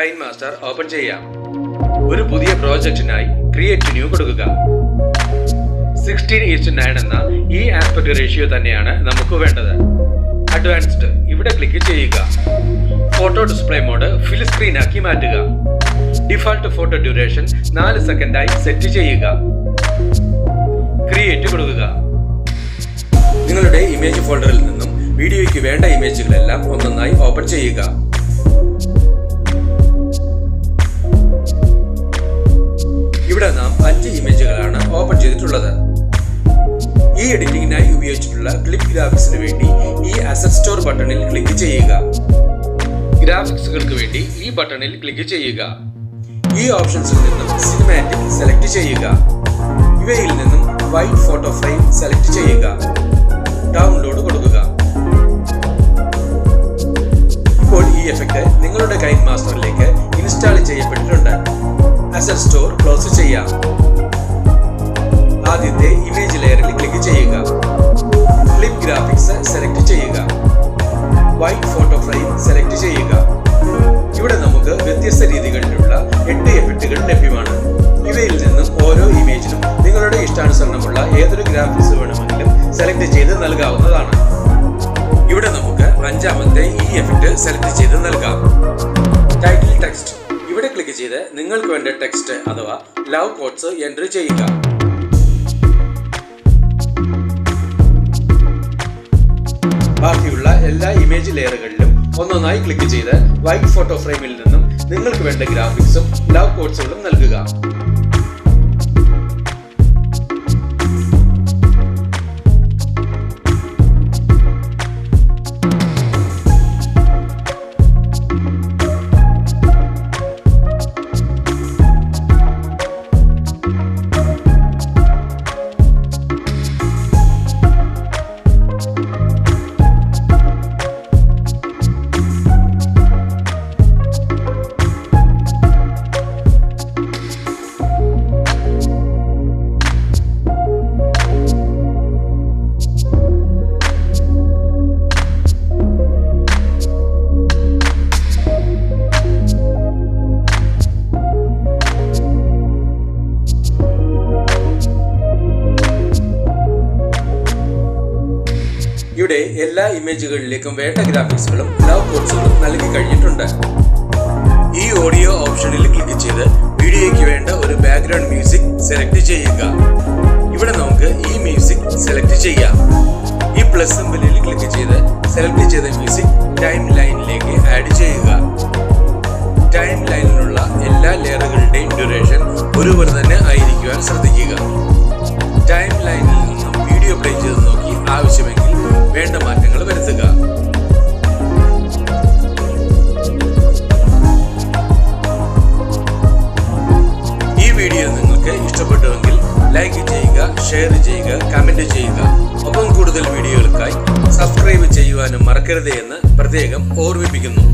KineMaster open ചെയ്യാം. ഒരു പുതിയ പ്രോജക്റ്റിനായി ക്രിയേറ്റ് ന്യൂ കൊടുക്കുക. 16:9 എന്ന ഈ ആസ്പെക്ട് റേഷ്യോ തന്നെയാണ് നമുക്ക് വേണ്ടത്. അഡ്വാൻസ്ഡ് ഇവിടെ ക്ലിക്ക് ചെയ്യുക. Photo display mode fill screen ആക്കി മാറ്റുക. ഡിഫാൾട്ട് ഫോട്ടോ ഡ്യൂറേഷൻ 4 സെക്കൻഡായി സെറ്റ് ചെയ്യുക. ക്രിയേറ്റ് കൊടുക്കുക. നിങ്ങളുടെ ഇമേജ് ഫോൾഡറിൽ നിന്നും വീഡിയോയ്ക്ക് വേണ്ട ഇമേജുകളെല്ലാം ഒന്നൊന്നായി ഓപ്പൺ ചെയ്യുക. ഇവിടെ നാം 5 ഇമേജുകളാണ് ഓപ്പൺ ചെയ്തിട്ടുള്ളത്. ഈ എഡിറ്റിംഗിനായി ഉപയോഗിച്ചിട്ടുള്ള ക്ലിപ്പ് ഗ്രാഫിക്സിന് വേണ്ടി ഈ അസറ്റ് സ്റ്റോർ ബട്ടണിൽ ക്ലിക്ക് ചെയ്യുക. ഗ്രാഫിക്സുകൾക്ക് വേണ്ടി ഈ ബട്ടണിൽ ക്ലിക്ക് ചെയ്യുക. ഈ ഓപ്ഷൻസിൽ നിന്നും സിനിമാറ്റിക് സെലക്ട് ചെയ്യുക. ഇവയിൽ നിന്നും വൈറ്റ് ഫോട്ടോ ഫ്രെയിം സെലക്ട് ചെയ്യുക. ഡൗൺലോഡ് കൊടുക്കുക. ഇപ്പോൾ ഈ എഫക്റ്റ് നിങ്ങളുടെ KineMasterലേക്ക് ഇൻസ്റ്റാൾ ചെയ്യപ്പെട്ടിട്ടുണ്ട്. അസറ്റ് സ്റ്റോർ ക്ലോസ് ചെയ്യാം. ആദ്യത്തെ ഇമേജ് ലെയറിൽ ക്ലിക്ക് ചെയ്യുക. ക്ലിപ്പ് ഗ്രാഫിക്സ് സെലക്ട് ചെയ്യുക. വൈറ്റ് ഫോട്ടോ ഫ്രെയിം സെലക്ട് ചെയ്യുക. ഇവിടെ നമുക്ക് വ്യത്യസ്ത രീതികളിലുള്ള 8 എഫക്റ്റുകൾ ലഭ്യമാണ്. ഇവയിൽ നിന്നും ഓരോ ഇമേജിനും നിങ്ങളുടെ ഇഷ്ടാനുസരണമുള്ള ഏതൊരു ഗ്രാഫിക്സ് വേണമെങ്കിലും സെലക്ട് ചെയ്ത് നൽകാവുന്നതാണ്. ഇവിടെ നമുക്ക് 5ാമത്തെ ഈ എഫക്റ്റ് സെലക്ട് ചെയ്ത് നൽകാം. ടൈറ്റിൽ ടെക്സ്റ്റ് ഇവിടെ ക്ലിക്ക് ചെയ്ത് നിങ്ങൾക്ക് വേണ്ട ടെക്സ്റ്റ് അഥവാ ലവ് കോട്ട്സ് എൻട്രി ചെയ്യുക. ബാക്കിയുള്ള എല്ലാ ഇമേജ് ലെയറുകളിലും ഒന്നൊന്നായി ക്ലിക്ക് ചെയ്ത് വൈറ്റ് ഫോട്ടോ ഫ്രെയിമിൽ നിന്നും നിങ്ങൾക്ക് വേണ്ട ഗ്രാഫിക്സും ലവ് കോട്ട്സുകളും നൽകുക. ഇവിടെ എല്ലാ ഇമേജുകളിലേക്കും വേണ്ട ഗ്രാഫിക്സുകളും ലവ് കോട്ട്സുകളും നൽകി കഴിഞ്ഞിട്ടുണ്ട്. ഈ ഓഡിയോ ഓപ്ഷനിൽ ക്ലിക്ക് ചെയ്ത് വീഡിയോയ്ക്ക് വേണ്ട ഒരു ബാക്ക്ഗ്രൗണ്ട് മ്യൂസിക് സെലക്ട് ചെയ്യുക. ഇവിടെ നമുക്ക് ഈ മ്യൂസിക് സെലക്ട് ചെയ്യാം. ഈ പ്ലസ് സിംബലിൽ ക്ലിക്ക് ചെയ്ത് സെലക്ട് ചെയ്ത മ്യൂസിക് ടൈം ലൈനിലേക്ക് ആഡ് ചെയ്യുക. ടൈം ലൈനിലുള്ള എല്ലാ ലെയറുകളുടെയും ഡ്യൂറേഷൻ ഒരുപോലെ തന്നെ ആയിരിക്കുവാൻ ശ്രദ്ധിക്കുക. ടൈം ലൈനിൽ നിന്നും വീഡിയോ പ്ലേ ചെയ്ത് നോക്കി ആവശ്യമെങ്കിൽ വേണ്ട മാറ്റങ്ങൾ വരുത്തുക. ഈ വീഡിയോ നിങ്ങൾക്ക് ഇഷ്ടപ്പെട്ടുവെങ്കിൽ ലൈക്ക് ചെയ്യുക, ഷെയർ ചെയ്യുക, കമന്റ് ചെയ്യുക. ഒപ്പം കൂടുതൽ വീഡിയോകൾക്കായി സബ്സ്ക്രൈബ് ചെയ്യുവാനും മറക്കരുത് എന്ന് പ്രത്യേകം ഓർമ്മിപ്പിക്കുന്നു.